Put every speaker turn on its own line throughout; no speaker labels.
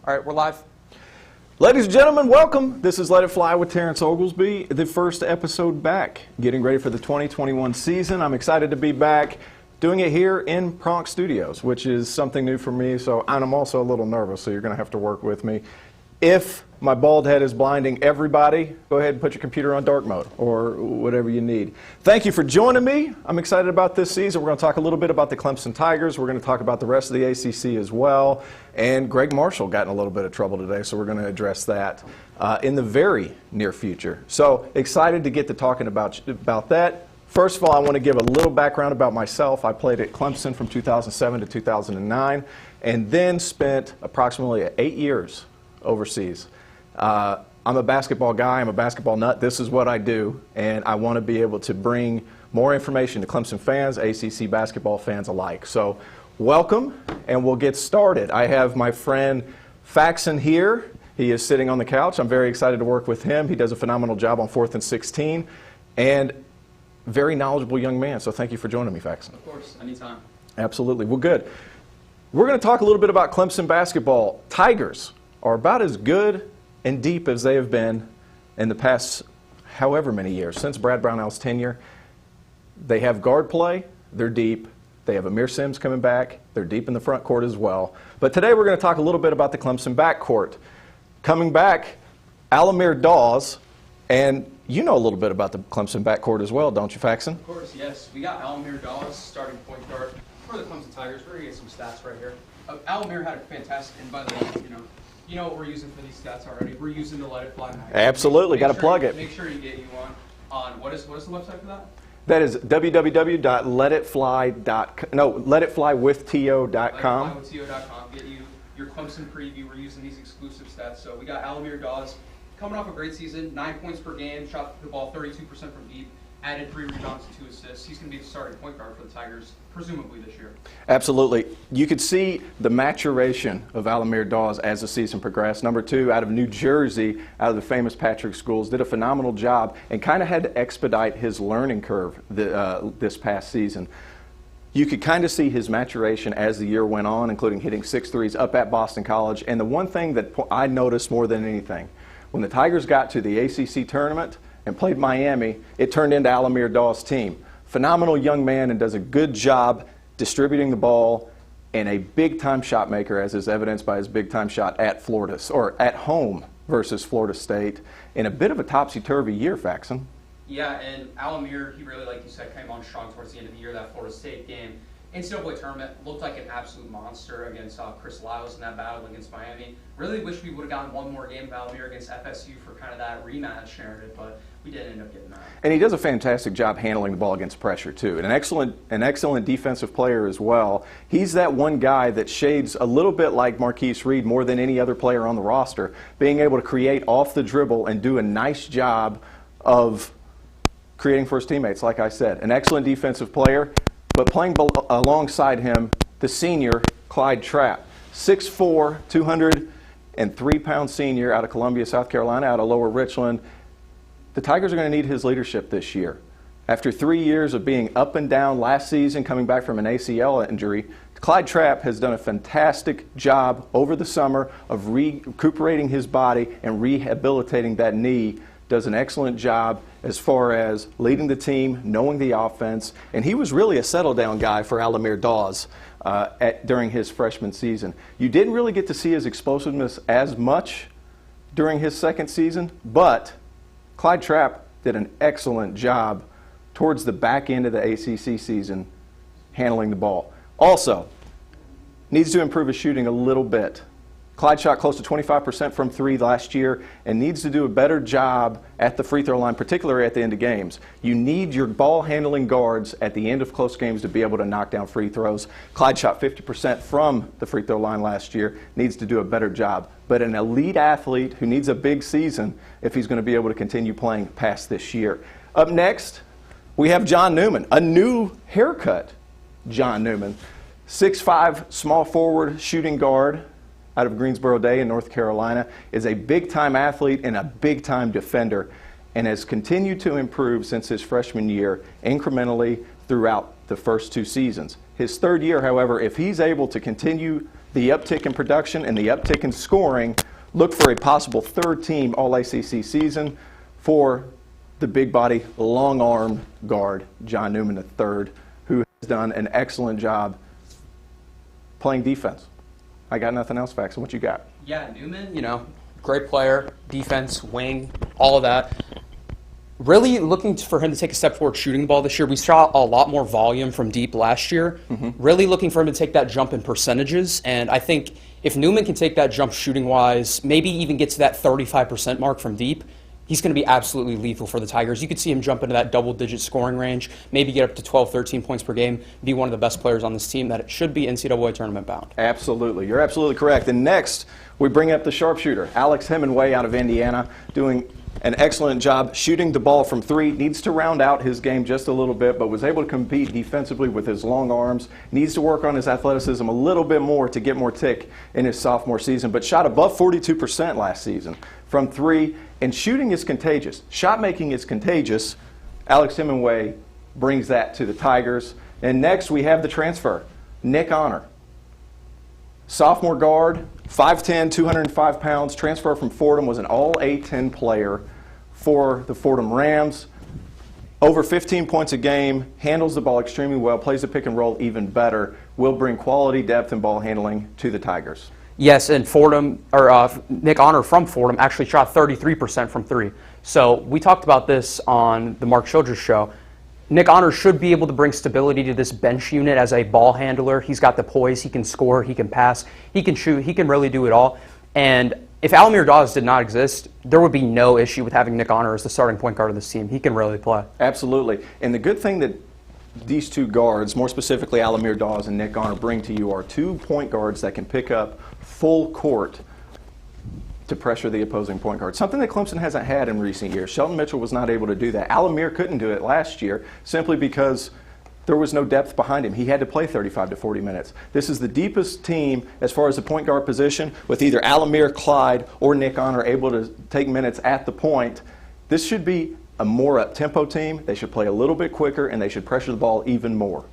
All right, we're live.
Ladies and gentlemen, welcome. This is Let It Fly with Terrence Oglesby, the first episode back, getting ready for the 2021 season. I'm excited to be back doing it here in Pronk Studios, which is something new for me, and I'm also a little nervous, so you're going to have to work with me. If my bald head is blinding everybody, go ahead and put your computer on dark mode or whatever you need. Thank you for joining me. I'm excited about this season. We're going to talk a little bit about the Clemson Tigers. We're going to talk about the rest of the ACC as well. And Greg Marshall got in a little bit of trouble today, so we're going to address that in the very near future. So excited to get to talking about that. First of all, I want to give a little background about myself. I played at Clemson from 2007 to 2009 and then spent approximately 8 years overseas. I'm a basketball guy. I'm a basketball nut. This is what I do, and I want to be able to bring more information to Clemson fans, ACC basketball fans alike. So welcome, and we'll get started. I have my friend Faxon here. He is sitting on the couch. I'm very excited to work with him. He does a phenomenal job on 4th and 16, and very knowledgeable young man. So thank you for joining me, Faxon.
Of course, anytime.
Absolutely. Well, good. We're going to talk a little bit about Clemson basketball. Tigers are about as good and deep as they have been in the past however many years, since Brad Brownell's tenure. They have guard play, they're deep. They have Amir Sims coming back, they're deep in the front court as well. But today we're going to talk a little bit about the Clemson backcourt. Coming back, Alamir Dawes, and you know a little bit about the Clemson backcourt as well, don't you, Faxon?
Of course, yes. We got Alamir Dawes, starting point guard for the Clemson Tigers. We're going to get some stats right here. Alamir had a fantastic, and by the way, you know what we're using for these stats already. We're using the Let It Fly magazine.
Absolutely, got to plug it.
Make sure you get you on what is the website for that?
That is www.letitflywithtio.com.
Letitflywithtio.com. Get you your Clemson preview. We're using these exclusive stats. So we got Alamir Dawes coming off a great season, 9 points per game, shot the ball 32% from deep, added 3 rebounds and 2 assists. He's going to be the starting point guard for the Tigers, presumably this year.
Absolutely. You could see the maturation of Alamir Dawes as the season progressed. Number 2, out of New Jersey, out of the famous Patrick schools, did a phenomenal job and kind of had to expedite his learning curve this past season. You could kind of see his maturation as the year went on, including hitting 6 threes up at Boston College. And the one thing that I noticed more than anything, when the Tigers got to the ACC tournament and played Miami, it turned into Alamir Dawes' team. Phenomenal young man and does a good job distributing the ball and a big-time shot maker, as is evidenced by his big-time shot at Florida, or at home versus Florida State, in a bit of a topsy-turvy year, Faxon.
Yeah, and Alamir, he really, like you said, came on strong towards the end of the year. That Florida State game, NCAA tournament, looked like an absolute monster against Chris Lyles in that battle against Miami. Really wish we would have gotten one more game of Alamir against FSU for kind of that rematch narrative, but we didn't end up getting that.
And he does a fantastic job handling the ball against pressure, too. And an excellent defensive player as well. He's that one guy that shades a little bit like Marquise Reed more than any other player on the roster, being able to create off the dribble and do a nice job of creating for his teammates, like I said. An excellent defensive player, but playing alongside him, the senior, Clyde Trapp. 6'4", 203-pound senior out of Columbia, South Carolina, out of Lower Richland. The Tigers are going to need his leadership this year. After 3 years of being up and down last season, coming back from an ACL injury, Clyde Trapp has done a fantastic job over the summer of recuperating his body and rehabilitating that knee. Does an excellent job as far as leading the team, knowing the offense, and he was really a settle-down guy for Alamir Dawes during his freshman season. You didn't really get to see his explosiveness as much during his second season, but Clyde Trapp did an excellent job towards the back end of the ACC season handling the ball. Also, needs to improve his shooting a little bit. Clyde shot close to 25% from 3 last year and needs to do a better job at the free throw line, particularly at the end of games. You need your ball handling guards at the end of close games to be able to knock down free throws. Clyde shot 50% from the free throw line last year, needs to do a better job. But an elite athlete who needs a big season if he's going to be able to continue playing past this year. Up next, we have John Newman, a new haircut John Newman. 6'5", small forward, shooting guard out of Greensboro Day in North Carolina, is a big-time athlete and a big-time defender, and has continued to improve since his freshman year incrementally throughout the first 2 seasons. His third year, however, if he's able to continue the uptick in production and the uptick in scoring, look for a possible third-team All-ACC season for the big-body, long-arm guard, John Newman III, who has done an excellent job playing defense. I got nothing else, Faxon. What you got?
Yeah, Newman, great player, defense, wing, all of that. Really looking for him to take a step forward shooting the ball this year. We saw a lot more volume from deep last year. Really looking for him to take that jump in percentages. And I think if Newman can take that jump shooting-wise, maybe even get to that 35% mark from deep, he's going to be absolutely lethal for the Tigers. You could see him jump into that double-digit scoring range, maybe get up to 12, 13 points per game, be one of the best players on this team that it should be NCAA tournament bound.
Absolutely. You're absolutely correct. And next, we bring up the sharpshooter, Alex Hemingway out of Indiana, doing an excellent job shooting the ball from three. Needs to round out his game just a little bit, but was able to compete defensively with his long arms. Needs to work on his athleticism a little bit more to get more tick in his sophomore season, but shot above 42% last season from three. And shooting is contagious. Shot making is contagious. Alex Hemingway brings that to the Tigers. And next we have the transfer, Nick Honor. Sophomore guard, 5'10", 205 pounds, transfer from Fordham, was an All-A-10 player for the Fordham Rams. Over 15 points a game, handles the ball extremely well, plays the pick and roll even better, will bring quality depth and ball handling to the Tigers.
Yes, and Nick Honor from Fordham actually shot 33% from three. So we talked about this on the Mark Childress show. Nick Honor should be able to bring stability to this bench unit as a ball handler. He's got the poise, he can score, he can pass, he can shoot, he can really do it all. And if Alamir Dawes did not exist, there would be no issue with having Nick Honor as the starting point guard of this team. He can really play.
Absolutely. And the good thing that these two guards, more specifically Alamir Dawes and Nick Honor, bring to you are 2 point guards that can pick up full court to pressure the opposing point guard, something that Clemson hasn't had in recent years. Shelton Mitchell was not able to do that. Alamir couldn't do it last year simply because there was no depth behind him. He had to play 35 to 40 minutes. This is the deepest team as far as the point guard position, with either Alamir, Clyde, or Nick Honor able to take minutes at the point. This should be a more up-tempo team. They should play a little bit quicker, and they should pressure the ball even more.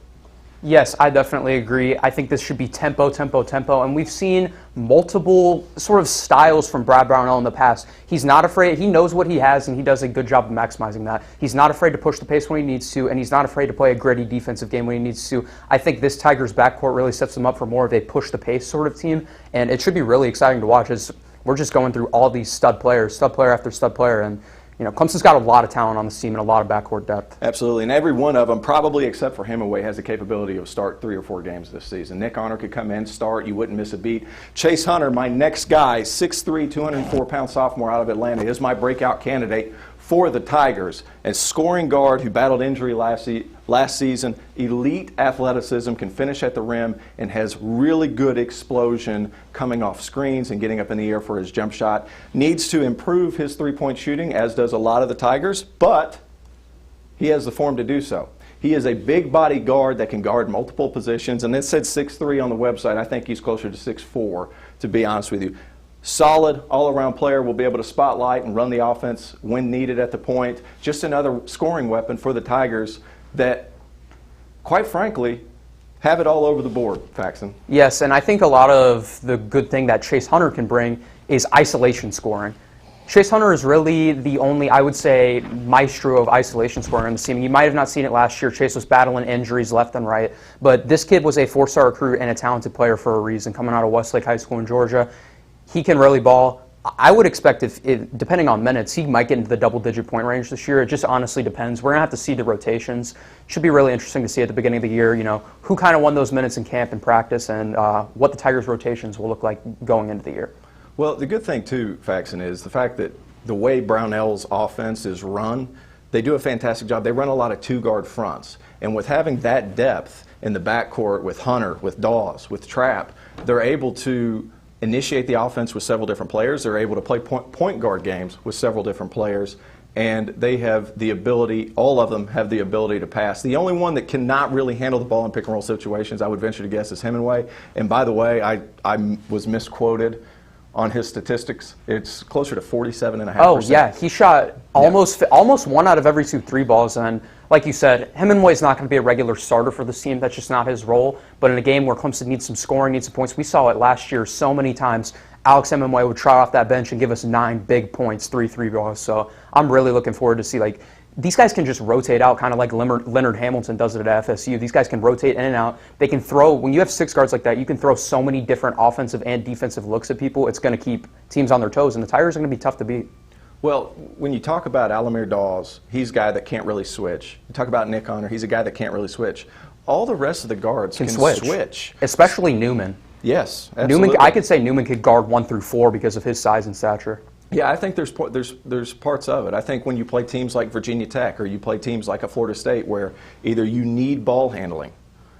Yes, I definitely agree. I think this should be tempo, tempo, tempo. And we've seen multiple sort of styles from Brad Brownell in the past. He's not afraid. He knows what he has, and he does a good job of maximizing that. He's not afraid to push the pace when he needs to, and he's not afraid to play a gritty defensive game when he needs to. I think this Tigers backcourt really sets them up for more of a push-the-pace sort of team, and it should be really exciting to watch as we're just going through all these stud player after stud player, and Clemson's got a lot of talent on this team and a lot of backcourt depth.
Absolutely, and every one of them, probably except for Hemingway, has the capability of start 3 or 4 games this season. Nick Honor could come in, start, you wouldn't miss a beat. Chase Hunter, my next guy, 6'3", 204-pound sophomore out of Atlanta, is my breakout candidate for the Tigers. And scoring guard who battled injury last season, elite athleticism, can finish at the rim, and has really good explosion coming off screens and getting up in the air for his jump shot. Needs to improve his three-point shooting, as does a lot of the Tigers, but he has the form to do so. He is a big body guard that can guard multiple positions, and it said 6'3" on the website. I think he's closer to 6'4", to be honest with you. Solid all-around player, will be able to spotlight and run the offense when needed at the point. Just another scoring weapon for the Tigers that, quite frankly, have it all over the board, Faxon.
Yes, and I think a lot of the good thing that Chase Hunter can bring is isolation scoring. Chase Hunter is really the only, I would say, maestro of isolation scoring on the team. You might have not seen it last year. Chase was battling injuries left and right, but this kid was a 4-star recruit and a talented player for a reason, coming out of Westlake High School in Georgia. He can really ball. I would expect, if depending on minutes, he might get into the double-digit point range this year. It just honestly depends. We're going to have to see the rotations. Should be really interesting to see at the beginning of the year, who kind of won those minutes in camp and practice, and what the Tigers' rotations will look like going into the year.
Well, the good thing, too, Faxon, is the fact that the way Brownell's offense is run, they do a fantastic job. They run a lot of two-guard fronts. And with having that depth in the backcourt with Hunter, with Dawes, with Trapp, they're able to initiate the offense with several different players. They're able to play point guard games with several different players, and they have the ability, all of them have the ability to pass. The only one that cannot really handle the ball in pick and roll situations, I would venture to guess, is Hemingway. And by the way, I was misquoted on his statistics. It's closer to 47.5%.
Oh, yeah. He shot almost 1 out of every 2 3 balls. And like you said, Hemingway's not going to be a regular starter for this team. That's just not his role. But in a game where Clemson needs some scoring, needs some points, we saw it last year so many times. Alex Hemingway would trot off that bench and give us 9 big points, 3 balls. So I'm really looking forward to see, like, these guys can just rotate out kind of like Leonard Hamilton does it at FSU. These guys can rotate in and out. They can throw, when you have 6 guards like that, you can throw so many different offensive and defensive looks at people. It's going to keep teams on their toes, and the Tigers are going to be tough to beat.
Well, when you talk about Alamir Dawes, he's a guy that can't really switch. You talk about Nick Honor, he's a guy that can't really switch. All the rest of the guards can switch.
Especially Newman.
Yes, absolutely.
I could say Newman could guard 1 through 4 because of his size and stature.
Yeah, I think there's parts of it. I think when you play teams like Virginia Tech or you play teams like a Florida State where either you need ball handling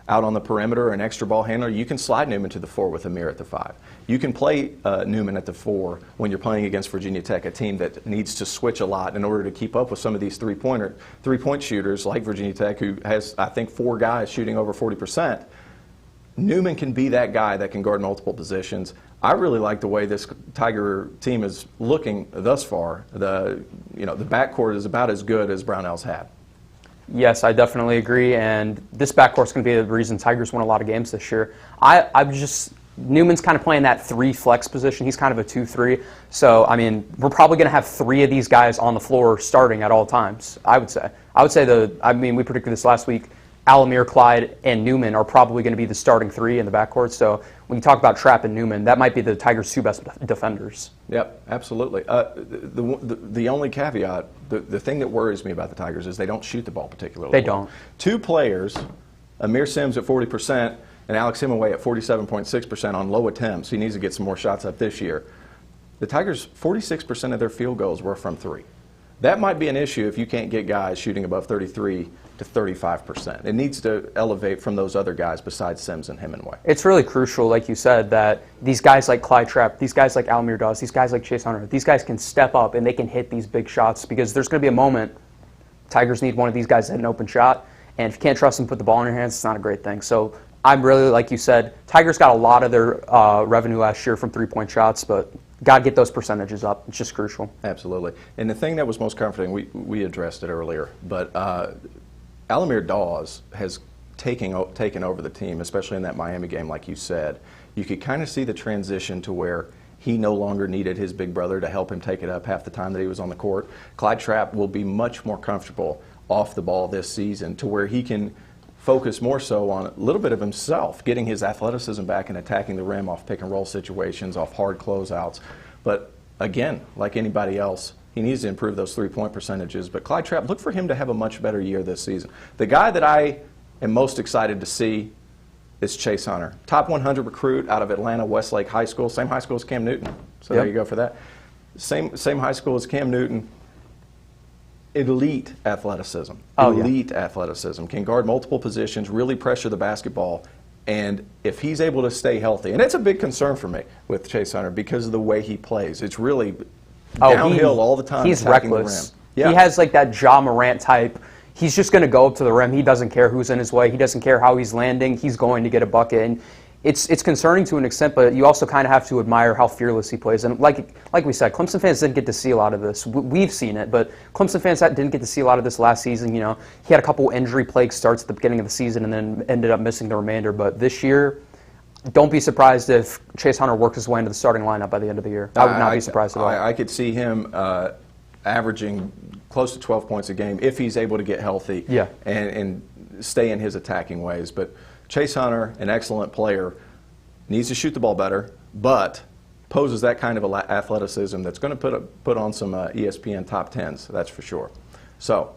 out on the perimeter or an extra ball handler, you can slide Newman to the 4 with Amir at the 5. You can play Newman at the 4 when you're playing against Virginia Tech, a team that needs to switch a lot in order to keep up with some of these three-point shooters like Virginia Tech, who has, I think, 4 guys shooting over 40%. Newman can be that guy that can guard multiple positions. I really like the way this Tiger team is looking thus far. The backcourt is about as good as Brownell's had.
Yes, I definitely agree, and this backcourt's going to be the reason Tigers won a lot of games this year. Newman's kind of playing that 3 flex position. He's kind of a 2-3. So, I mean, we're probably going to have 3 of these guys on the floor starting at all times, I would say. We predicted this last week. Alamir, Clyde, and Newman are probably going to be the starting 3 in the backcourt. So when you talk about Trapp and Newman, that might be the Tigers' 2 best defenders.
Yep, absolutely. The only caveat, the thing that worries me about the Tigers is they don't shoot the ball particularly well.
They don't.
2 players, Amir Sims at 40% and Alex Hemingway at 47.6% on low attempts. He needs to get some more shots up this year. The Tigers, 46% of their field goals were from 3. That might be an issue if you can't get guys shooting above 33 to 35%. It needs to elevate from those other guys besides Sims and Hemingway.
It's really crucial, like you said, that these guys like Clyde Trapp, these guys like Alamir Dawes, these guys like Chase Hunter, these guys can step up and they can hit these big shots, because there's going to be a moment Tigers need one of these guys to hit an open shot, and if you can't trust them to put the ball in your hands, it's not a great thing. So I'm really, like you said, Tigers got a lot of their revenue last year from 3-point shots, but got to get those percentages up. It's just crucial.
Absolutely. And the thing that was most comforting, we addressed it earlier, but Alamir Dawes has taken over the team, especially in that Miami game, like you said. You could kind of see the transition to where he no longer needed his big brother to help him take it up half the time that he was on the court. Clyde Trapp will be much more comfortable off the ball this season, to where he can focus more so on a little bit of himself, getting his athleticism back and attacking the rim off pick-and-roll situations, off hard closeouts. But again, like anybody else, he needs to improve those 3-point percentages. But Clyde Trapp, look for him to have a much better year this season. The guy that I am most excited to see is Chase Hunter. Top 100 recruit out of Atlanta Westlake High School. Same high school as Cam Newton. So There you go for that. Same high school as Cam Newton. Elite athleticism. Elite athleticism. Can guard multiple positions, really pressure the basketball. And if he's able to stay healthy, and it's a big concern for me with Chase Hunter because of the way he plays. It's really downhill all the time.
He's reckless. Yeah. He has like that Ja Morant type. He's just going to go up to the rim. He doesn't care who's in his way. He doesn't care how he's landing. He's going to get a bucket. And it's concerning to an extent, but you also kind of have to admire how fearless he plays. And like we said, Clemson fans didn't get to see a lot of this. We've seen it, but Clemson fans didn't get to see a lot of this last season. You know, he had a couple injury-plagued starts at the beginning of the season and then ended up missing the remainder. But this year, don't be surprised if Chase Hunter works his way into the starting lineup by the end of the year. I would not be surprised at all.
I could see him averaging close to 12 points a game if he's able to get healthy and stay in his attacking ways. But Chase Hunter, an excellent player, needs to shoot the ball better, but poses that kind of athleticism that's going to put on some ESPN top 10s, that's for sure. So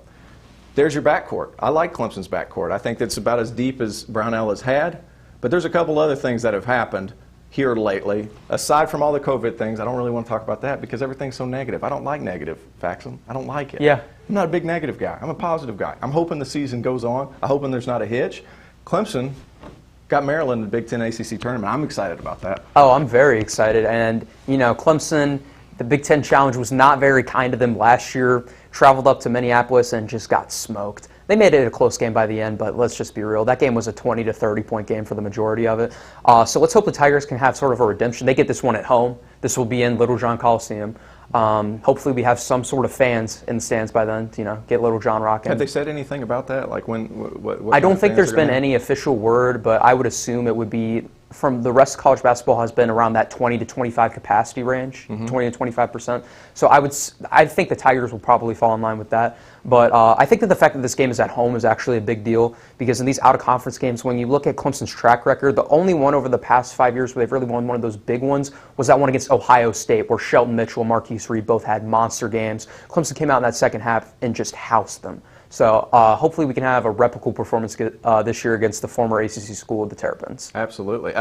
there's your backcourt. I like Clemson's backcourt. I think that's about as deep as Brownell has had, but there's a couple other things that have happened here lately. Aside from all the COVID things, I don't really want to talk about that because everything's so negative. I don't like negative, Faxon. I don't like it.
Yeah.
I'm not a big negative guy. I'm a positive guy. I'm hoping the season goes on. I'm hoping there's not a hitch. Clemson got Maryland in the Big Ten ACC tournament. I'm excited about that.
Oh, I'm very excited. And, you know, Clemson, the Big Ten Challenge was not very kind to them last year. Traveled up to Minneapolis and just got smoked. They made it a close game by the end, but let's just be real. That game was a 20 to 30-point game for the majority of it. So let's hope the Tigers can have sort of a redemption. They get this one at home. This will be in Little John Coliseum. Hopefully we have some sort of fans in the stands by then to, get Little John rocking.
Have they said anything about that? Like what
I don't think there's been any official word, but I would assume it would be, from the rest of college basketball has been around that 20 to 25 capacity range, 20 to 25%. So I think the Tigers will probably fall in line with that. But I think that the fact that this game is at home is actually a big deal, because in these out-of-conference games, when you look at Clemson's track record, the only one over the past 5 years where they've really won one of those big ones was that one against Ohio State, where Shelton Mitchell and Marquise Reed both had monster games. Clemson came out in that second half and just housed them. So hopefully we can have a replicable performance this year against the former ACC school, the Terrapins.
Absolutely.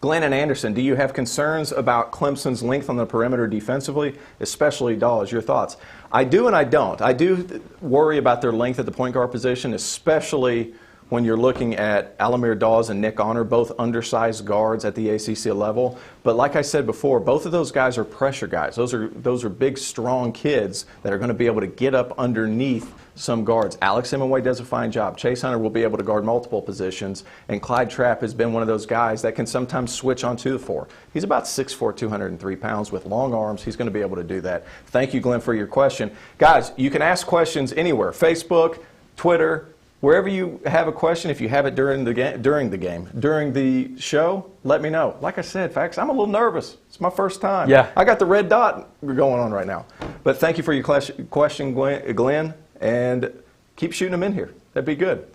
Glenn and Anderson, do you have concerns about Clemson's length on the perimeter defensively, especially Dawes? Your thoughts? I do and I don't. I do worry about their length at the point guard position, especially when you're looking at Alamir Dawes and Nick Honor, both undersized guards at the ACC level. But like I said before, both of those guys are pressure guys. Those are big, strong kids that are going to be able to get up underneath some guards. Alex Hemingway does a fine job. Chase Hunter will be able to guard multiple positions, and Clyde Trapp has been one of those guys that can sometimes switch onto the floor. He's about 6'4", 203 pounds with long arms. He's going to be able to do that. Thank you, Glenn, for your question. Guys, you can ask questions anywhere. Facebook, Twitter, wherever you have a question. If you have it during the show, let me know. Like I said, Fax, I'm a little nervous. It's my first time.
Yeah.
I got the red dot going on right now. But thank you for your question, Glenn, and keep shooting them in here. That'd be good.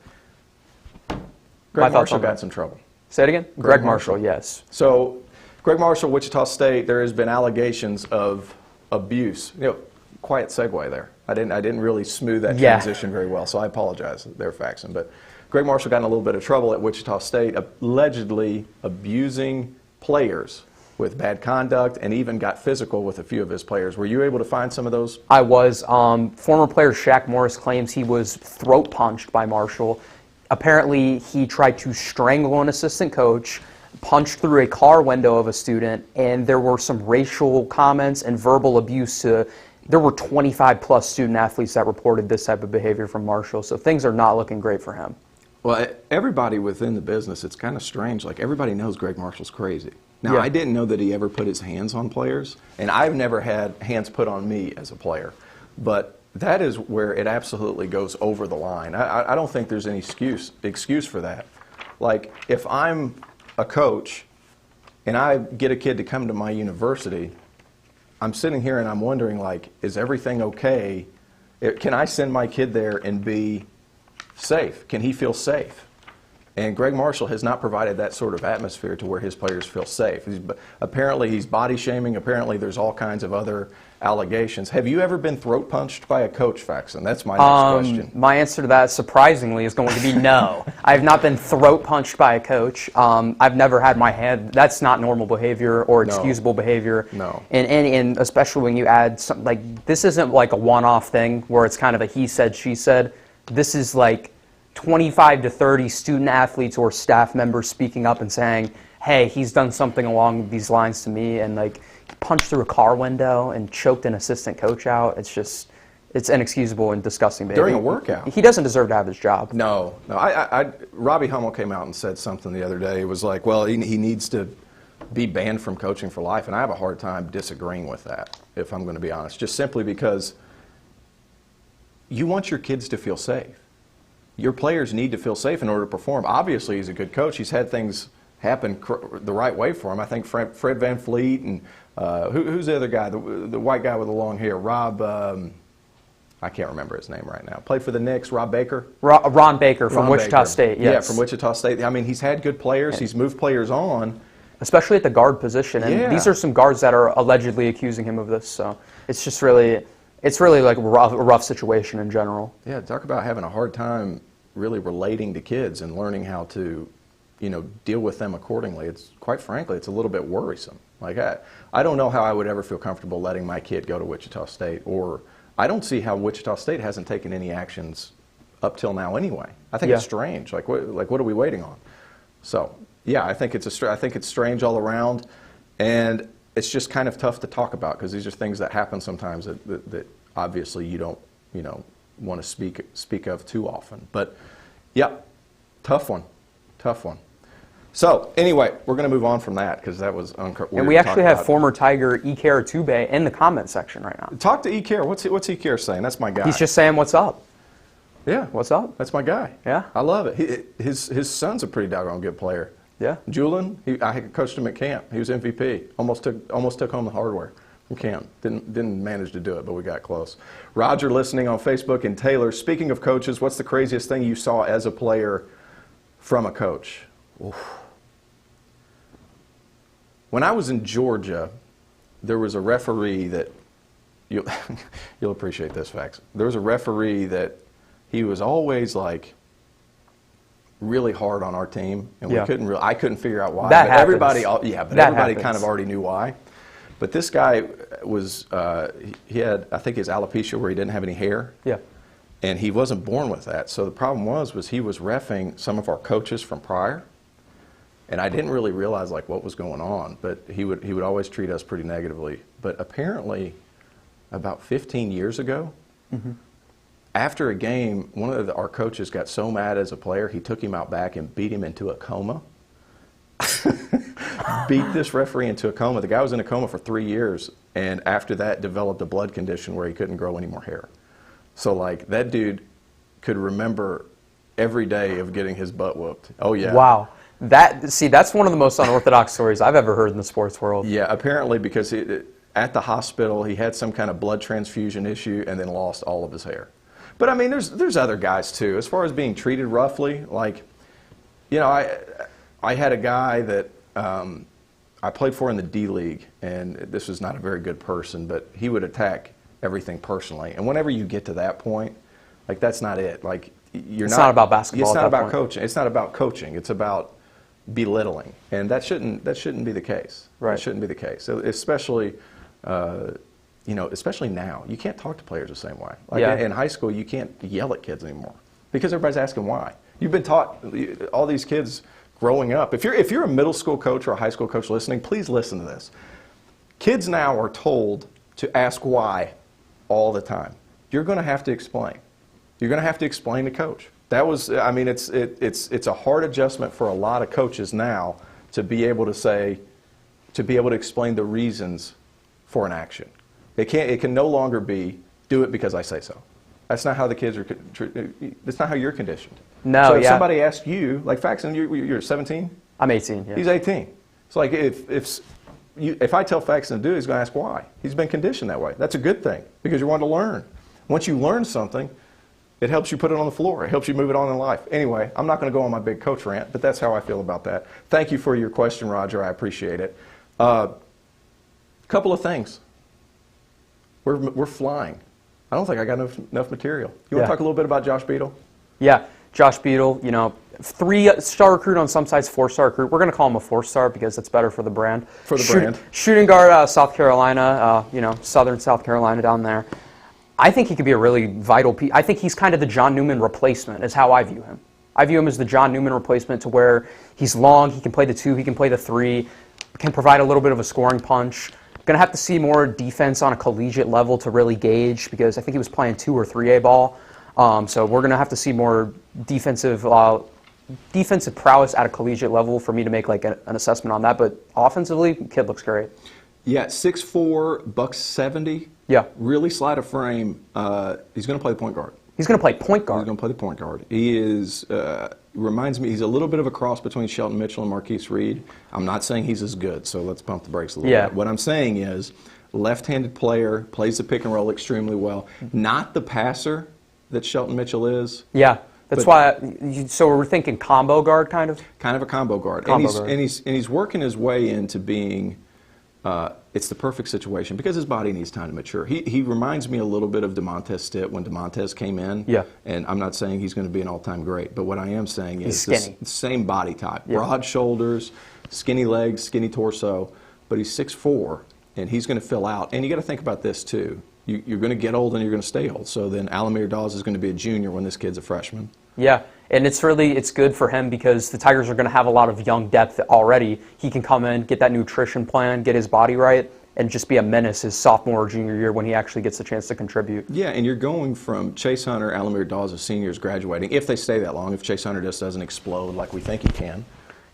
Greg Marshall got some trouble.
Say it again? Greg Marshall, yes.
So, Greg Marshall, Wichita State, there has been allegations of abuse. Quiet segue there. I didn't really smooth that transition very well, so I apologize there, Faxon. But Greg Marshall got in a little bit of trouble at Wichita State, allegedly abusing players with bad conduct, and even got physical with a few of his players. Were you able to find some of those?
I was. Former player Shaq Morris claims he was throat punched by Marshall. Apparently, he tried to strangle an assistant coach, punched through a car window of a student, and there were some racial comments and verbal abuse to. There were 25-plus student athletes that reported this type of behavior from Marshall, so things are not looking great for him.
Well, everybody within the business, it's kind of strange. Like, everybody knows Greg Marshall's crazy. Now, I didn't know that he ever put his hands on players, and I've never had hands put on me as a player. But that is where it absolutely goes over the line. I don't think there's any excuse for that. Like, if I'm a coach and I get a kid to come to my university, I'm sitting here and I'm wondering, like, is everything okay? Can I send my kid there and be safe? Can he feel safe? And Greg Marshall has not provided that sort of atmosphere to where his players feel safe. Apparently he's body shaming. Apparently there's all kinds of other allegations. Have you ever been throat punched by a coach, Faxon? That's my next question.
My answer to that, surprisingly, is going to be no. I've not been throat punched by a coach. I've never had my hand. That's not normal behavior or excusable behavior.
No.
And especially when you add something like, this isn't like a one-off thing where it's kind of a he said, she said. This is like 25 to 30 student athletes or staff members speaking up and saying, hey, he's done something along these lines to me, and like punched through a car window and choked an assistant coach out. It's inexcusable and disgusting behavior.
During a workout.
He doesn't deserve to have his job.
No. Robbie Hummel came out and said something the other day. It was like, well, he needs to be banned from coaching for life, and I have a hard time disagreeing with that, if I'm going to be honest, just simply because you want your kids to feel safe. Your players need to feel safe in order to perform. Obviously, he's a good coach. He's had things happen the right way for him. I think Fred Van Fleet and who's the other guy, the white guy with the long hair, Rob, I can't remember his name right now. Played for the Knicks, Rob Baker?
Ron Baker from Wichita State, yes.
Yeah, from Wichita State. I mean, he's had good players. He's moved players on.
Especially at the guard position. And these are some guards that are allegedly accusing him of this. So it's just really... It's really like a rough situation in general. Yeah,
talk about having a hard time really relating to kids and learning how to, deal with them accordingly. It's quite frankly, it's a little bit worrisome. Like I don't know how I would ever feel comfortable letting my kid go to Wichita State, or I don't see how Wichita State hasn't taken any actions up till now anyway. I think it's strange. Like what are we waiting on? So yeah, I think it's strange all around, and it's just kind of tough to talk about because these are things that happen sometimes that obviously you don't want to speak of too often. But, yeah, tough one. So, anyway, we're going to move on from that because that was weird.
And we actually have former Tiger Iker Tube in the comment section right now.
Talk to Iker. What's Iker saying? That's my guy.
He's just saying, what's up?
Yeah.
What's up?
That's my guy.
Yeah.
I love it. His son's a pretty doggone good player.
Yeah.
Julian, I coached him at camp. He was MVP. Almost took home the hardware from camp. Didn't manage to do it, but we got close. Roger listening on Facebook, and Taylor, speaking of coaches, what's the craziest thing you saw as a player from a coach? Oof. When I was in Georgia, there was a referee that, you'll appreciate this, Fax. There was a referee that he was always like really hard on our team, and I couldn't figure out why.
That happens.
Everybody
happens.
kind of already knew why. But this guy was, he had, I think, his alopecia where he didn't have any hair.
Yeah.
And he wasn't born with that. So the problem was he was reffing some of our coaches from prior. And I didn't really realize like what was going on, but he would always treat us pretty negatively. But apparently, about 15 years ago, after a game, one of our coaches got so mad as a player, he took him out back and beat him into a coma. Beat this referee into a coma. The guy was in a coma for 3 years, and after that developed a blood condition where he couldn't grow any more hair. So like that dude could remember every day of getting his butt whooped. Oh yeah.
Wow. That's one of the most unorthodox stories I've ever heard in the sports world.
Yeah, apparently because at the hospital he had some kind of blood transfusion issue and then lost all of his hair. But I mean, there's other guys too. As far as being treated roughly, like, you know, I had a guy that I played for in the D League, and this was not a very good person, but he would attack everything personally. And whenever you get to that point, like that's not it. Like
it's not about basketball.
It's not about coaching. It's not about coaching. It's about belittling, and that shouldn't be the case.
Right.
That shouldn't be the case. So especially, especially now, you can't talk to players the same way. Like in high school, you can't yell at kids anymore because everybody's asking why. You've been taught, all these kids growing up. If you're a middle school coach or a high school coach listening, please listen to this. Kids now are told to ask why all the time. You're going to have to explain. You're going to have to explain to coach. That was, I mean, it's a hard adjustment for a lot of coaches now to be able to explain the reasons for an action. It can no longer be do it because I say so. That's not how the kids are. That's not how you're conditioned.
No.
So if somebody asks you, like Faxon, you're 17.
I'm 18. Yeah.
He's 18. It's like if I tell Faxon to do it, he's going to ask why. He's been conditioned that way. That's a good thing because you want to learn. Once you learn something, it helps you put it on the floor. It helps you move it on in life. Anyway, I'm not going to go on my big coach rant, but that's how I feel about that. Thank you for your question, Roger. I appreciate it. Couple of things. We're flying. I don't think I got enough material. You want to talk a little bit about Josh Beadle?
Yeah, Josh Beadle, 3-star recruit on some sites, 4-star recruit. We're going to call him a 4-star because that's better for the brand.
For the brand.
Shooting guard, South Carolina, southern South Carolina down there. I think he could be a really vital piece. I think he's kind of the John Newman replacement is how I view him. I view him as the John Newman replacement to where he's long, he can play the 2, he can play the 3, can provide a little bit of a scoring punch. Going to have to see more defense on a collegiate level to really gauge because I think he was playing 2 or 3A ball. So we're going to have to see more defensive prowess at a collegiate level for me to make like an assessment on that. But offensively, kid looks great.
Yeah, 6'4", buck 70.
Yeah.
Really slight of frame. He's going to play the point guard.
He's going to play point guard.
He's going to play the point guard. He is, reminds me, he's a little bit of a cross between Shelton Mitchell and Marquise Reed. I'm not saying he's as good, so let's pump the brakes a little bit. What I'm saying is, left-handed player, plays the pick and roll extremely well. Not the passer that Shelton Mitchell is.
Yeah. That's why. So we're thinking combo guard, kind of.
Kind of a combo guard.
Guard.
And he's working his way into being. It's the perfect situation because his body needs time to mature. He reminds me a little bit of DeMontez Stitt when DeMontez came in. Yeah. And I'm not saying he's going to be an all-time great, but what I am saying is the same body type. Yeah. Broad shoulders, skinny legs, skinny torso, but he's 6'4", and he's going to fill out. And you got to think about this too. You're going to get old and you're going to stay old. So then Alamir Dawes is going to be a junior when this kid's a freshman.
Yeah, and it's good for him because the Tigers are going to have a lot of young depth already. He can come in, get that nutrition plan, get his body right, and just be a menace his sophomore or junior year when he actually gets the chance to contribute.
Yeah, and you're going from Chase Hunter, Alamir Dawes as seniors graduating, if they stay that long, if Chase Hunter just doesn't explode like we think he can.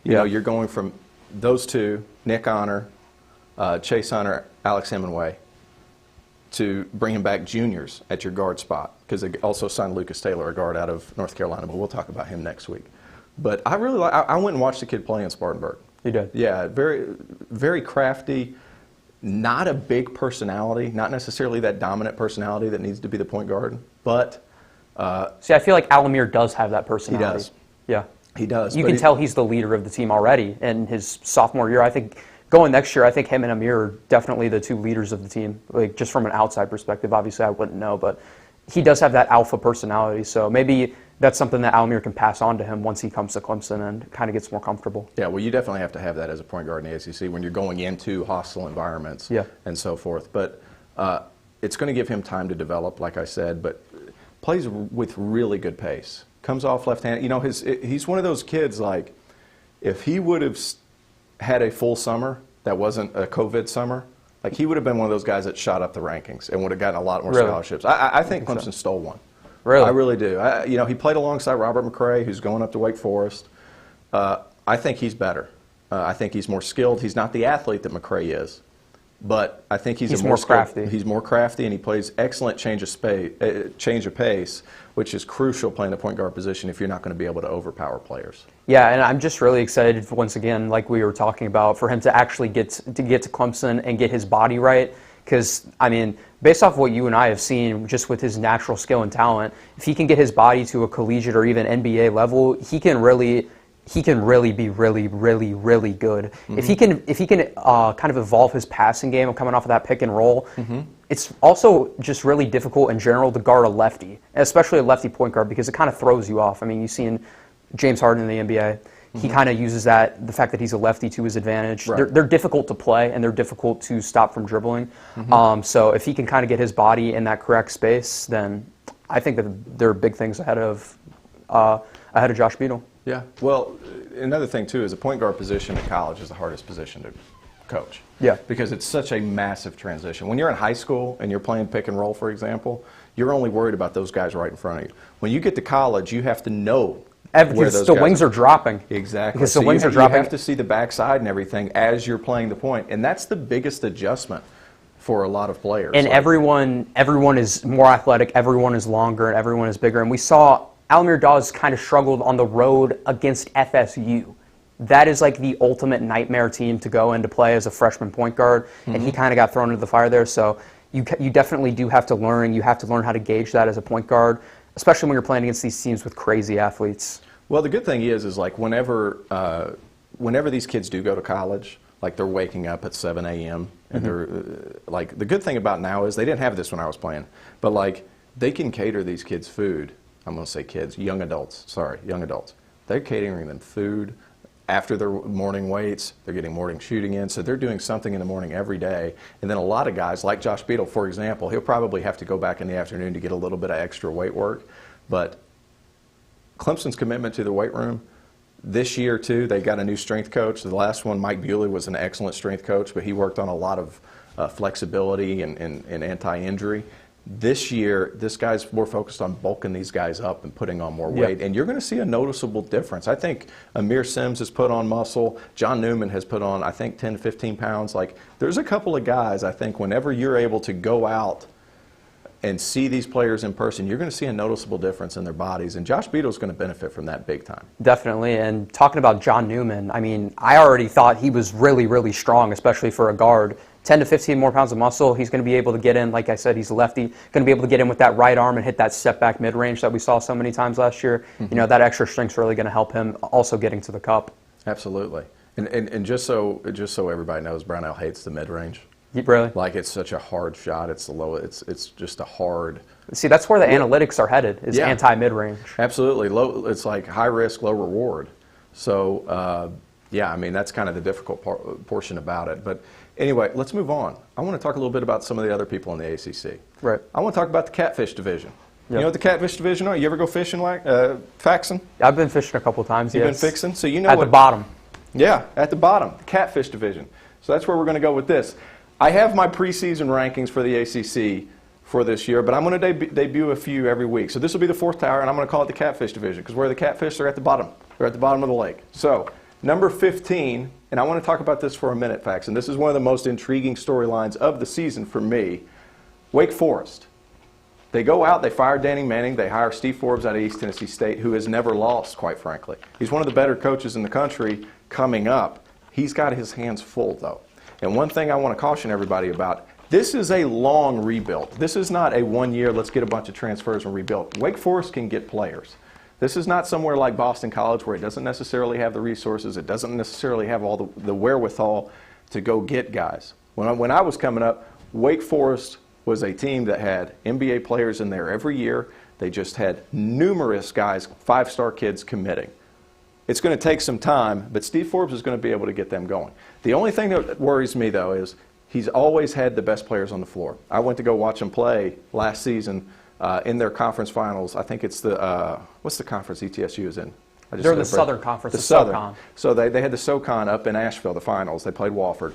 You know, you're going from those two, Nick Honor, Chase Hunter, Alex Hemingway, to bringing back juniors at your guard spot, because they also signed Lucas Taylor, a guard out of North Carolina, but we'll talk about him next week. But I really like, I went and watched the kid play in Spartanburg.
You did?
Yeah, very, very crafty, not a big personality, not necessarily that dominant personality that needs to be the point guard, but...
See, I feel like Alamir does have that personality.
He does.
Yeah.
He does.
You can tell he's the leader of the team already in his sophomore year. I think going next year, I think him and Amir are definitely the two leaders of the team, like just from an outside perspective. Obviously, I wouldn't know, but he does have that alpha personality. So maybe that's something that Alamir can pass on to him once he comes to Clemson and kind of gets more comfortable.
Yeah, well, you definitely have to have that as a point guard in the ACC when you're going into hostile environments and so forth. But it's going to give him time to develop, like I said, but plays with really good pace. Comes off left-handed. You know, he's one of those kids, like, if he would have had a full summer that wasn't a COVID summer, like, he would have been one of those guys that shot up the rankings and would have gotten a lot more scholarships. I think Clemson stole one.
Really?
I really do. You know, he played alongside Robert McCray, who's going up to Wake Forest. I think he's better. I think he's more skilled. He's not the athlete that McCray is, but I think he's
more crafty.
He's more crafty, and he plays excellent change of pace, which is crucial playing the point guard position if you're not going to be able to overpower players.
Yeah, and I'm just really excited, once again, like we were talking about, for him to actually get to Clemson and get his body right. Because, I mean, based off what you and I have seen, just with his natural skill and talent, if he can get his body to a collegiate or even NBA level, he can really be really good. Mm-hmm. If he can kind of evolve his passing game coming off of that pick and roll, it's also just really difficult in general to guard a lefty, especially a lefty point guard, because it kind of throws you off. I mean, you've seen James Harden in the NBA. He kind of uses the fact that he's a lefty to his advantage.
Right.
They're difficult to play, and they're difficult to stop from dribbling. So if he can kind of get his body in that correct space, then I think that there are big things ahead of Josh Beadle.
Yeah. Well, another thing, too, is the point guard position at college is the hardest position to coach.
Yeah.
Because it's such a massive transition. When you're in high school and you're playing pick and roll, for example, you're only worried about those guys right in front of you. When you get to college, you have to know where those
the wings are dropping.
Exactly.
Because the wings are dropping.
You have to see the backside and everything as you're playing the point. And that's the biggest adjustment for a lot of players.
And everyone is more athletic, everyone is longer, and everyone is bigger. And we saw Alamir Dawes kind of struggled on the road against FSU. That is like the ultimate nightmare team to go into play as a freshman point guard, and he kind of got thrown into the fire there. So you definitely do have to learn. You have to learn how to gauge that as a point guard, especially when you're playing against these teams with crazy athletes.
Well, the good thing is like whenever these kids do go to college, like they're waking up at 7 a.m. and they're like, the good thing about now is they didn't have this when I was playing, but like they can cater these kids food. I'm going to say kids, young adults. They're catering them food after their morning weights. They're getting morning shooting in, so they're doing something in the morning every day. And then a lot of guys, like Josh Beadle, for example, he'll probably have to go back in the afternoon to get a little bit of extra weight work. But Clemson's commitment to the weight room, this year, too, they got a new strength coach. The last one, Mike Bewley, was an excellent strength coach, but he worked on a lot of flexibility and anti-injury. This year, this guy's more focused on bulking these guys up and putting on more weight, and you're going to see a noticeable difference. I think Amir Sims has put on muscle. John Newman has put on, I think, 10 to 15 pounds. Like, there's a couple of guys, I think, whenever you're able to go out and see these players in person, you're going to see a noticeable difference in their bodies, and Josh Beadle's going to benefit from that big time.
Definitely, and talking about John Newman, I mean, I already thought he was really strong, especially for a guard. 10 to 15 more pounds of muscle, he's going to be able to get in, like I said, he's a lefty, going to be able to get in with that right arm and hit that step back mid-range that we saw so many times last year. You know, that extra strength's really going to help him also getting to the cup.
Absolutely. And just so everybody knows, Brownell hates the mid-range.
Really?
Like, it's such a hard shot. It's the low. It's just a hard.
See, that's where the analytics are headed, is anti-mid-range.
Absolutely. Low. It's like high risk, low reward. So, yeah, I mean, that's kind of the difficult portion about it. But anyway, let's move on. I want to talk a little bit about some of the other people in the ACC.
Right.
I want to talk about the catfish division. Yep. You know what the catfish division are? You ever go fishing, Faxon?
I've been fishing a couple times,
You've been fixing? So you know
at the bottom.
Yeah, at the bottom, the catfish division. So that's where we're going to go with this. I have my preseason rankings for the ACC for this year, but I'm going to debut a few every week. So this will be the fourth tower, and I'm going to call it the Catfish Division, because where the Catfish are at the bottom. They're at the bottom of the lake. So number 15, and I want to talk about this for a minute, Fax, and this is one of the most intriguing storylines of the season for me. Wake Forest. They go out, they fire Danny Manning, they hire Steve Forbes out of East Tennessee State, who has never lost, quite frankly. He's one of the better coaches in the country coming up. He's got his hands full, though. And one thing I want to caution everybody about, this is a long rebuild. This is not a 1 year, let's get a bunch of transfers and rebuild. Wake Forest can get players. This is not somewhere like Boston College where it doesn't necessarily have the resources, it doesn't necessarily have all the wherewithal to go get guys. When I was coming up, Wake Forest was a team that had NBA players in there every year. They just had numerous guys, five-star kids committing. It's going to take some time, but Steve Forbes is going to be able to get them going. The only thing that worries me, though, is he's always had the best players on the floor. I went to go watch him play last season in their conference finals. I think it's the, what's the conference ETSU is in?
They're the Southern Conference,
the Southern.
SoCon.
So they had the SoCon up in Asheville, the finals. They played Wofford.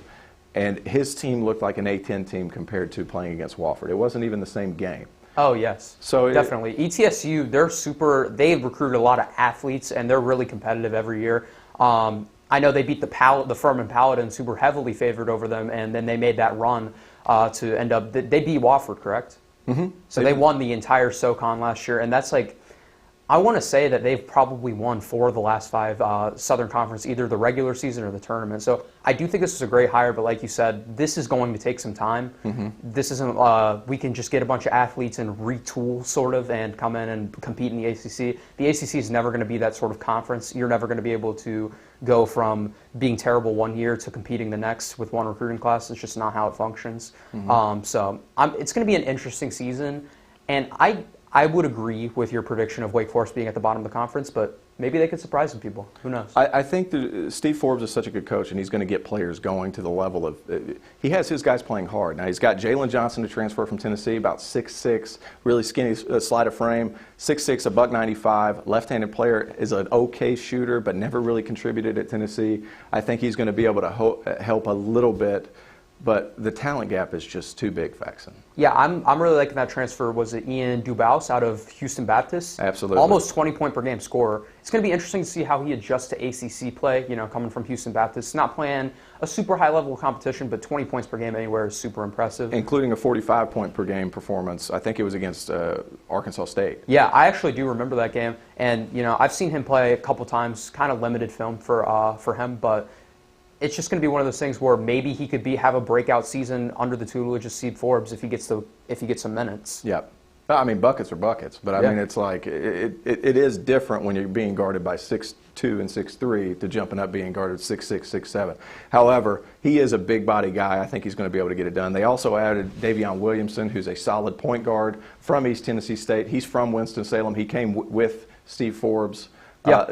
And his team looked like an A-10 team compared to playing against Wofford. It wasn't even the same game.
Oh, yes.
So
definitely. ETSU, they've recruited a lot of athletes, and they're really competitive every year. I know they beat the Furman Paladins, who were heavily favored over them, and then they made that run to end up, they beat Wofford, correct?
Mm-hmm.
So they won the entire SoCon last year, and that's like, I want to say that they've probably won 4 of the last 5 Southern Conference, either the regular season or the tournament. So I do think this is a great hire, but like you said, this is going to take some time.
Mm-hmm.
This isn't, we can just get a bunch of athletes and retool sort of and come in and compete in the ACC. The ACC is never going to be that sort of conference. You're never going to be able to go from being terrible 1 year to competing the next with one recruiting class. It's just not how it functions. Mm-hmm. It's going to be an interesting season, and I would agree with your prediction of Wake Forest being at the bottom of the conference, but maybe they could surprise some people. Who knows?
I think that Steve Forbes is such a good coach, and he's going to get players going to the level of he has his guys playing hard. Now, he's got Jalen Johnson to transfer from Tennessee, about 6'6", really skinny slide of frame, 6'6", $195. Left-handed player, is an okay shooter, but never really contributed at Tennessee. I think he's going to be able to help a little bit, but the talent gap is just too big, Faxon.
Yeah, I'm really liking that transfer. Was it Ian Dubaus out of Houston Baptist?
Absolutely.
Almost 20-point-per-game scorer. It's going to be interesting to see how he adjusts to ACC play, coming from Houston Baptist. Not playing a super high level of competition, but 20 points per game anywhere is super impressive.
Including a 45-point-per-game performance. I think it was against Arkansas State.
Yeah, I actually do remember that game. And, I've seen him play a couple times, kind of limited film for him, but it's just going to be one of those things where maybe he could have a breakout season under the tutelage of Steve Forbes if he gets some minutes.
Yeah. I mean, buckets are buckets, but I mean, it's like it is different when you're being guarded by 6'2" and 6'3" to jumping up being guarded 6'6", 6'7". However, he is a big body guy. I think he's going to be able to get it done. They also added Davion Williamson, who's a solid point guard from East Tennessee State. He's from Winston-Salem. He came with Steve Forbes.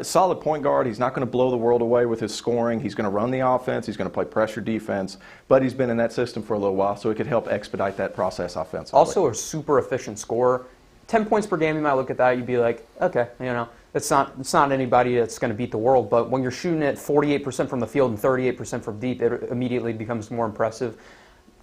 Solid point guard. He's not going to blow the world away with his scoring. He's going to run the offense. He's going to play pressure defense. But he's been in that system for a little while, so it could help expedite that process offensively.
Also a super efficient scorer. 10 points per game, you might look at that, you'd be like, okay, it's not anybody that's going to beat the world. But when you're shooting at 48% from the field and 38% from deep, it immediately becomes more impressive.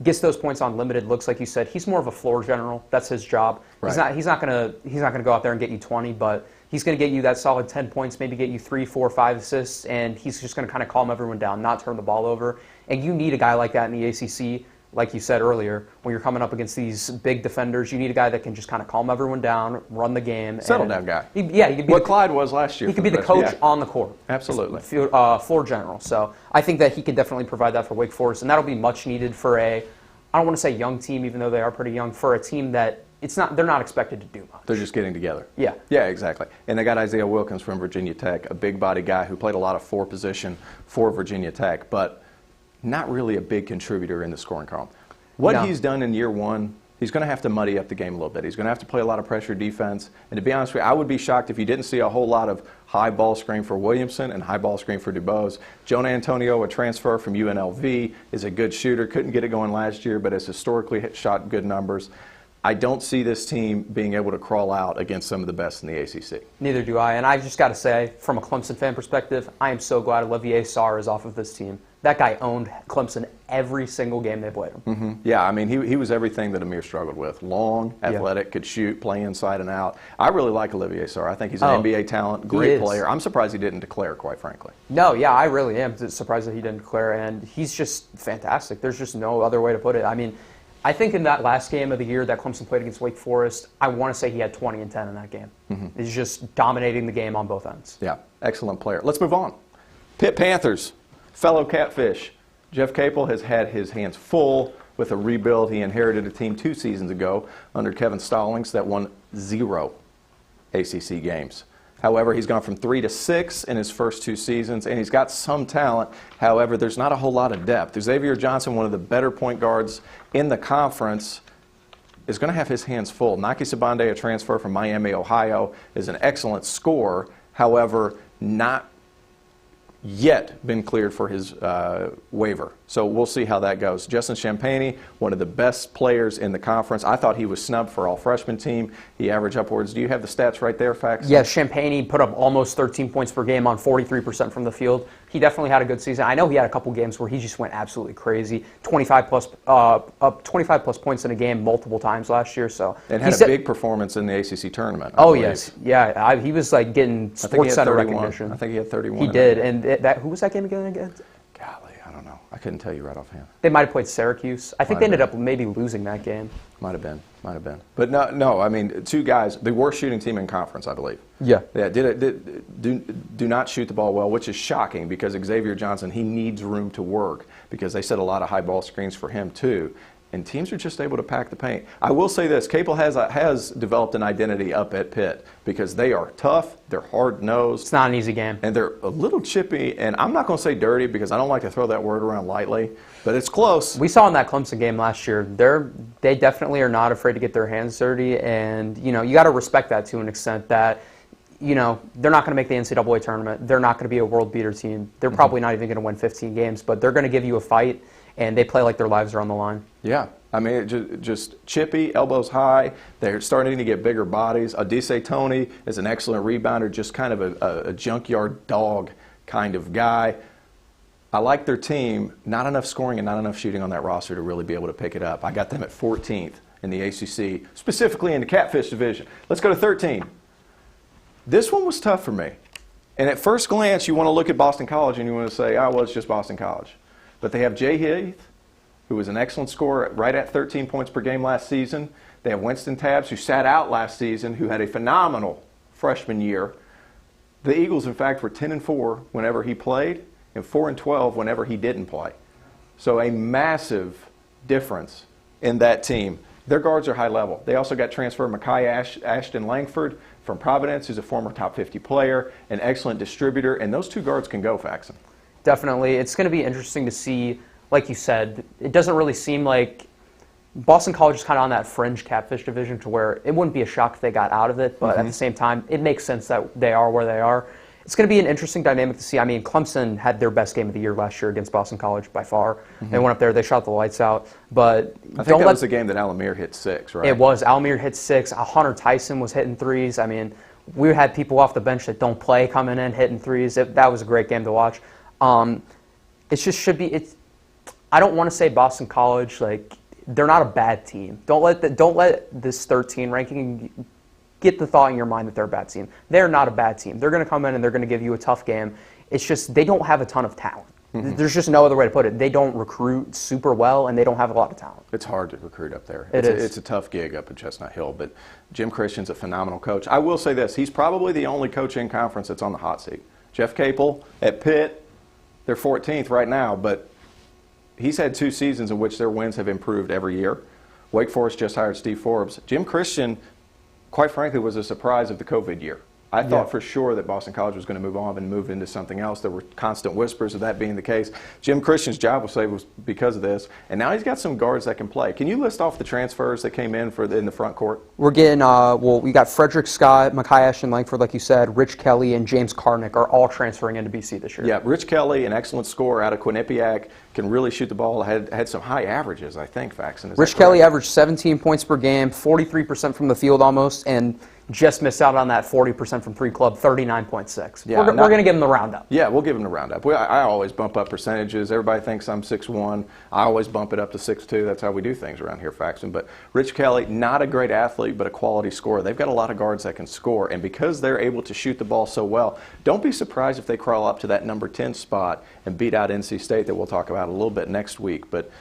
Gets those points on limited looks, like you said. He's more of a floor general. That's his job.
Right.
He's not going to go out there and get you 20, but he's going to get you that solid 10 points, maybe get you 3, 4, 5 assists, and he's just going to kind of calm everyone down, not turn the ball over. And you need a guy like that in the ACC, like you said earlier, when you're coming up against these big defenders. You need a guy that can just kind of calm everyone down, run the game.
Settle down guy.
He could be
what Clyde was last year.
He could be the coach on the court.
Absolutely.
Floor general. So I think that he can definitely provide that for Wake Forest, and that'll be much needed for I don't want to say young team, even though they are pretty young, for a team that they're not expected to do much.
They're just getting together.
Yeah.
Yeah, exactly. And they got Isaiah Wilkins from Virginia Tech, a big body guy who played a lot of 4 position for Virginia Tech, but not really a big contributor in the scoring column. What he's done in year 1, he's going to have to muddy up the game a little bit. He's going to have to play a lot of pressure defense. And to be honest with you, I would be shocked if you didn't see a whole lot of high ball screen for Williamson and high ball screen for DuBose. Jonah Antonio, a transfer from UNLV, is a good shooter. Couldn't get it going last year, but has historically shot good numbers. I don't see this team being able to crawl out against some of the best in the ACC.
Neither do I. And I just got to say, from a Clemson fan perspective, I am so glad Olivier Sarr is off of this team. That guy owned Clemson every single game they played him.
Mm-hmm. Yeah, I mean, he was everything that Amir struggled with. Long, athletic, could shoot, play inside and out. I really like Olivier Sarr. I think he's an NBA talent, great player. I'm surprised he didn't declare, quite frankly.
No, yeah, I really am surprised that he didn't declare, and he's just fantastic. There's just no other way to put it. I mean, I think in that last game of the year that Clemson played against Wake Forest, I want to say he had 20 and 10 in that game. Mm-hmm. He's just dominating the game on both ends.
Yeah, excellent player. Let's move on. Pitt Panthers, fellow Catfish. Jeff Capel has had his hands full with a rebuild. He inherited a team 2 seasons ago under Kevin Stallings that won 0 ACC games. However, he's gone from 3 to 6 in his first 2 seasons, and he's got some talent. However, there's not a whole lot of depth. Xavier Johnson, one of the better point guards in the conference, is going to have his hands full. Naki Sabande, a transfer from Miami, Ohio, is an excellent scorer. However, not yet been cleared for his waiver. So we'll see how that goes. Justin Champagny, one of the best players in the conference. I thought he was snubbed for all-freshman team. He averaged upwards. Do you have the stats right there, Fax?
Yeah, Champagny put up almost 13 points per game on 43% from the field. He definitely had a good season. I know he had a couple games where he just went absolutely crazy. 25 plus points in a game multiple times last year. So
and had a big performance in the ACC tournament.
Oh yes, yeah. He was like getting Sports Center recognition.
I think he had 31.
He did, and who was that game again?
Golly, I don't know. I couldn't tell you right offhand.
They might have played Syracuse. I think they ended up maybe losing that game.
Might have been. But no. I mean, 2 guys, the worst shooting team in conference, I believe.
Yeah.
Yeah. Do not shoot the ball well, which is shocking because Xavier Johnson, he needs room to work because they set a lot of high ball screens for him too. And teams are just able to pack the paint. I will say this, Capel has developed an identity up at Pitt because they are tough, they're hard-nosed.
It's not an easy game.
And they're a little chippy, and I'm not going to say dirty because I don't like to throw that word around lightly, but it's close.
We saw in that Clemson game last year, they definitely are not afraid to get their hands dirty, and you got to respect that to an extent that they're not going to make the NCAA tournament. They're not going to be a world beater team. They're probably not even going to win 15 games, but they're going to give you a fight, and they play like their lives are on the line.
Yeah. I mean, just chippy, elbows high. They're starting to get bigger bodies. Adise Tony is an excellent rebounder, just kind of a junkyard dog kind of guy. I like their team. Not enough scoring and not enough shooting on that roster to really be able to pick it up. I got them at 14th in the ACC, specifically in the Catfish division. Let's go to 13. This one was tough for me. And at first glance, you want to look at Boston College and you want to say, oh, well, it's just Boston College. But they have Jay Heath, who was an excellent scorer, right at 13 points per game last season. They have Winston Tabbs, who sat out last season, who had a phenomenal freshman year. The Eagles, in fact, were 10-4 whenever he played and 4-12 whenever he didn't play. So a massive difference in that team. Their guards are high level. They also got transfer Mekhi Ashton Langford from Providence, who's a former top 50 player, an excellent distributor, and those 2 guards can go, Faxon.
Definitely. It's going to be interesting to see, like you said, it doesn't really seem like Boston College is kind of on that fringe Catfish division to where it wouldn't be a shock if they got out of it, but at the same time, it makes sense that they are where they are. It's going to be an interesting dynamic to see. I mean, Clemson had their best game of the year last year against Boston College by far. They went up there, they shot the lights out. But
I think that was the game that Alamir hit 6, right?
It was. Alamir hit 6. Hunter Tyson was hitting 3s. I mean, we had people off the bench that don't play coming in hitting 3s. That was a great game to watch. It just should be. I don't want to say Boston College, like, they're not a bad team. Don't let this 13 ranking get the thought in your mind that they're a bad team. They're not a bad team. They're going to come in and they're going to give you a tough game. It's just they don't have a ton of talent. There's just no other way to put it. They don't recruit super well, and they don't have a lot of talent.
It's hard to recruit up there.
It's
a tough gig up at Chestnut Hill, but Jim Christian's a phenomenal coach. I will say this. He's probably the only coach in conference that's on the hot seat. Jeff Capel at Pitt, they're 14th right now, but he's had 2 seasons in which their wins have improved every year. Wake Forest just hired Steve Forbes. Jim Christian, quite frankly, was a surprise of the COVID year. I thought for sure that Boston College was going to move on and move into something else. There were constant whispers of that being the case. Jim Christian's job was saved because of this, and now he's got some guards that can play. Can you list off the transfers that came in in the front court?
We're getting, we got Frederick Scott, Mekhi Ashton Langford, like you said, Rich Kelly, and James Karnick are all transferring into BC this year.
Yeah, Rich Kelly, an excellent scorer out of Quinnipiac, can really shoot the ball, had some high averages, I think, Faxon.
Rich Kelly averaged 17 points per game, 43% from the field almost, and just missed out on that 40% from three club, 39.6.
Yeah,
we're going to give him the roundup.
Yeah, we'll give him the roundup. I always bump up percentages. Everybody thinks I'm 6'1". I always bump it up to 6'2". That's how we do things around here, Faxon. But Rich Kelly, not a great athlete, but a quality scorer. They've got a lot of guards that can score, and because they're able to shoot the ball so well, don't be surprised if they crawl up to that number 10 spot and beat out NC State that we'll talk about a little bit next week. But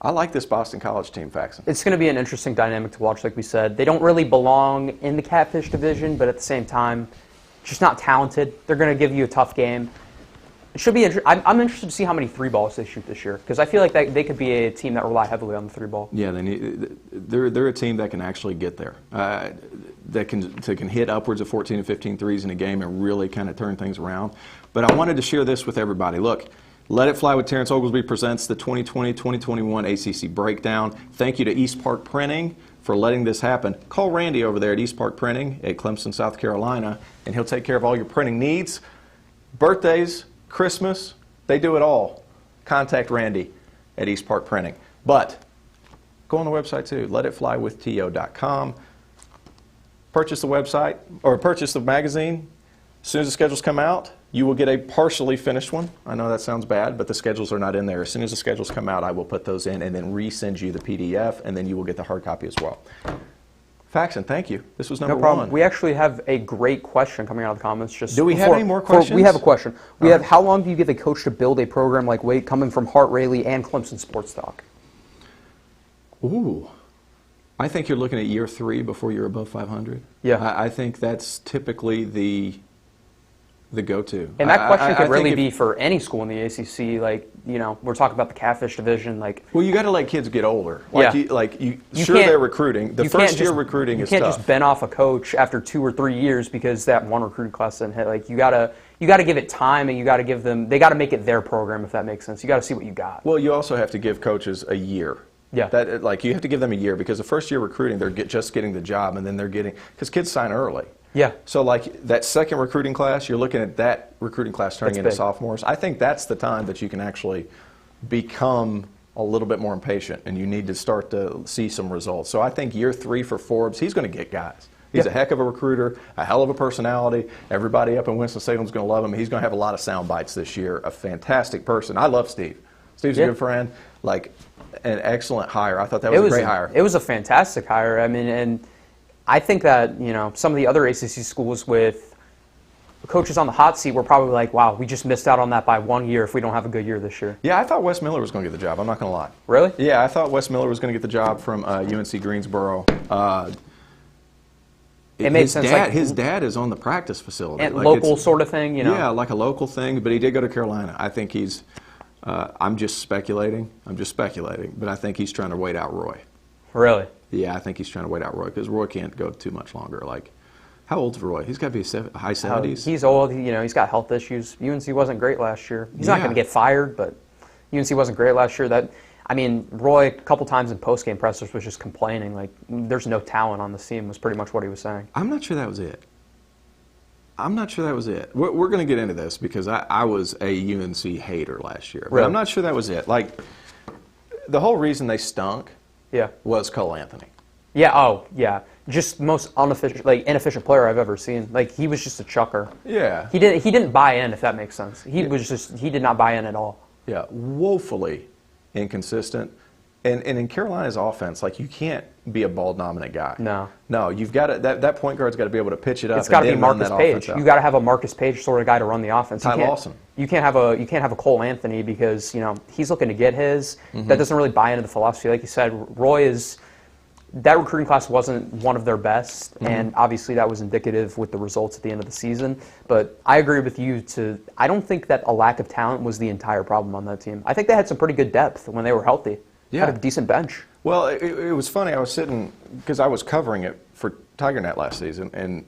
I like this Boston College team, Faxon.
It's going to be an interesting dynamic to watch, like we said. They don't really belong in the Catfish division, but at the same time, just not talented. They're going to give you a tough game. It should be. I'm interested to see how many three balls they shoot this year, because I feel like they could be a team that rely heavily on the three ball.
Yeah, they're a team that can actually get there. That can hit upwards of 14 and 15 threes in a game and really kind of turn things around. But I wanted to share this with everybody. Look. Let It Fly with Terrence Oglesby presents the 2020-2021 ACC Breakdown. Thank you to East Park Printing for letting this happen. Call Randy over there at East Park Printing at Clemson, South Carolina, and he'll take care of all your printing needs. Birthdays, Christmas, they do it all. Contact Randy at East Park Printing. But go on the website too, letitflywithtO.com. Purchase the website, or purchase the magazine. As soon as the schedules come out, you will get a partially finished one. I know that sounds bad, but the schedules are not in there. As soon as the schedules come out, I will put those in and then resend you the PDF, and then you will get the hard copy as well. Faxon, thank you. This was number
no problem.
one.
We actually have a great question coming out of the comments.
Do we have any more questions?
We have a question. We have, how long do you give a coach to build a program like Wade, coming from Hart Rayleigh and Clemson Sports Talk?
Ooh. I think you're looking at year 3 before you're above 500.
Yeah.
I think that's typically the go-to.
And that question could really be for any school in the ACC. Like, we're talking about the Catfish division. Like,
well, you got to let kids get older. They're recruiting. The first year recruiting is tough.
You can't just bend off a coach after 2 or 3 years because that one recruiting class didn't hit. Like, you gotta give it time, and you gotta give them. They gotta make it their program, if that makes sense. You gotta see what you got.
Well, you also have to give coaches a year.
Yeah.
You have to give them a year, because the first year recruiting, they're just getting the job, and then because kids sign early.
Yeah.
So that second recruiting class, you're looking at that recruiting class turning into sophomores. I think that's the time that you can actually become a little bit more impatient, and you need to start to see some results. So I think year 3 for Forbes, he's going to get guys. He's a heck of a recruiter, a hell of a personality. Everybody up in Winston-Salem's going to love him. He's going to have a lot of sound bites this year. A fantastic person. I love Steve. Steve's a good friend. An excellent hire. I thought that was a great hire.
It was a fantastic hire. I mean, and I think that, some of the other ACC schools with coaches on the hot seat were probably like, wow, we just missed out on that by 1 year if we don't have a good year this year.
Yeah, I thought Wes Miller was going to get the job. I'm not going to lie.
Really?
Yeah, I thought Wes Miller was going to get the job from UNC Greensboro.
It made sense.
His dad is on the practice facility.
And local sort of thing,
Yeah, like a local thing, but he did go to Carolina. I think he's, I'm just speculating, but I think he's trying to wait out Roy.
Really?
Yeah, I think he's trying to wait out Roy, because Roy can't go too much longer. How old's Roy? He's got to be high 70s.
He's old. He's got health issues. UNC wasn't great last year. He's not going to get fired, but UNC wasn't great last year. Roy, a couple times in post-game pressers, was just complaining. There's no talent on the team, was pretty much what he was saying.
I'm not sure that was it. We're going to get into this, because I was a UNC hater last year. But
really?
I'm not sure that was it. The whole reason they stunk was Cole Anthony.
Yeah, oh, yeah. Just most inefficient player I've ever seen. He was just a chucker.
Yeah.
He didn't buy in, if that makes sense. He did not buy in at all.
Yeah, woefully inconsistent. And in Carolina's offense, you can't be a ball dominant guy. No, you've got to, that point guard's got to be able to pitch it up. It's got to be Marcus
Page. You got to have a Marcus Page sort of guy to run the offense.
Ty Lawson.
You can't have a Cole Anthony, because he's looking to get his. That doesn't really buy into the philosophy. Like you said, that recruiting class wasn't one of their best, and obviously that was indicative with the results at the end of the season. But I agree with you. I don't think that a lack of talent was the entire problem on that team. I think they had some pretty good depth when they were healthy.
Yeah.
Had a decent bench.
Well, it was funny. I was sitting, because I was covering it for TigerNet last season, and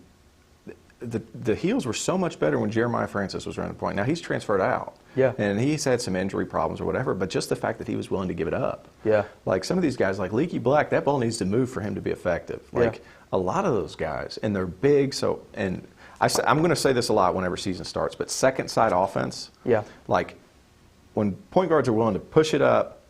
the Heels were so much better when Jeremiah Francis was running the point. Now he's transferred out.
Yeah.
And he's had some injury problems or whatever, but just the fact that he was willing to give it up.
Yeah.
Like some of these guys, like Leaky Black, that ball needs to move for him to be effective. Like a lot of those guys, and they're big. So, and I'm going to say this a lot whenever season starts, but second side offense.
Yeah.
Like when point guards are willing to push it up,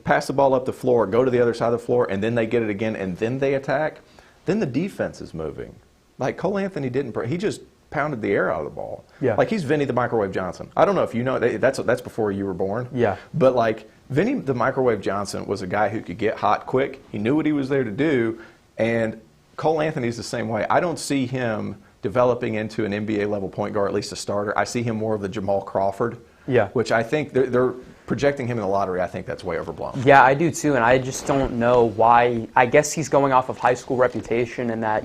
pass the ball up the floor, go to the other side of the floor, and then they get it again, and then they attack. Then the defense is moving. Like Cole Anthony he just pounded the air out of the ball.
Yeah.
Like he's Vinny the Microwave Johnson. I don't know if you know, that's before you were born.
Yeah.
But like Vinny the Microwave Johnson was a guy who could get hot quick. He knew what he was there to do. And Cole Anthony's the same way. I don't see him developing into an NBA level point guard, at least a starter. I see him more of the Jamal Crawford.
Yeah.
Which I think they're projecting him in the lottery. I think that's way overblown.
Yeah, I do too, and I just don't know why. I guess he's going off of high school reputation and that,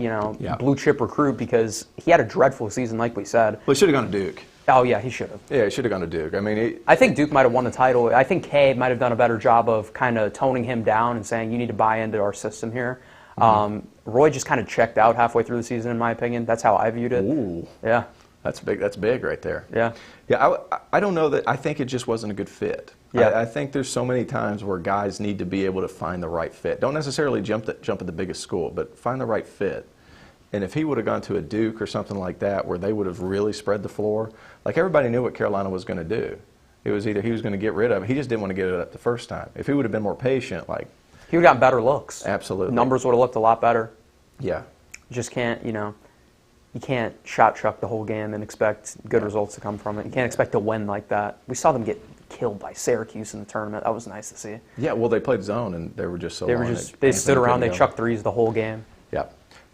blue chip recruit, because he had a dreadful season, like we said.
Well, he should have gone to Duke.
Oh, yeah, he should have.
Yeah, he should have gone to Duke. I mean,
I think Duke might have won the title. I think Kay might have done a better job of kind of toning him down and saying, you need to buy into our system here. Roy just kind of checked out halfway through the season, in my opinion. That's how I viewed it.
Ooh.
Yeah.
That's big. That's big right there.
Yeah.
Yeah, I don't know that. I think it just wasn't a good fit.
Yeah.
I think there's so many times where guys need to be able to find the right fit. Don't necessarily jump at the biggest school, but find the right fit. And if he would have gone to a Duke or something like that, where they would have really spread the floor, like everybody knew what Carolina was going to do. It was either he was going to get rid of it, he just didn't want to get it up the first time. If he would have been more patient, like
he would have gotten better looks.
Absolutely.
Numbers would have looked a lot better.
Yeah.
You just can't, you can't shot chuck the whole game and expect good results to come from it. You can't expect to win like that. We saw them get killed by Syracuse in the tournament. That was nice to see.
Yeah, well, they played zone, and they were just so long.
They stood around, they chucked threes the whole game.
Yeah.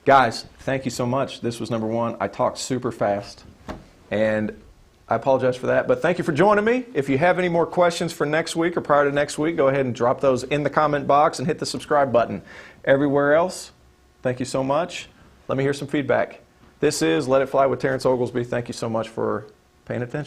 Guys, thank you so much. This was number one. I talked super fast, and I apologize for that, but thank you for joining me. If you have any more questions for next week or prior to next week, go ahead and drop those in the comment box and hit the subscribe button. Everywhere else, thank you so much. Let me hear some feedback. This is Let It Fly with Terrence Oglesby. Thank you so much for paying attention.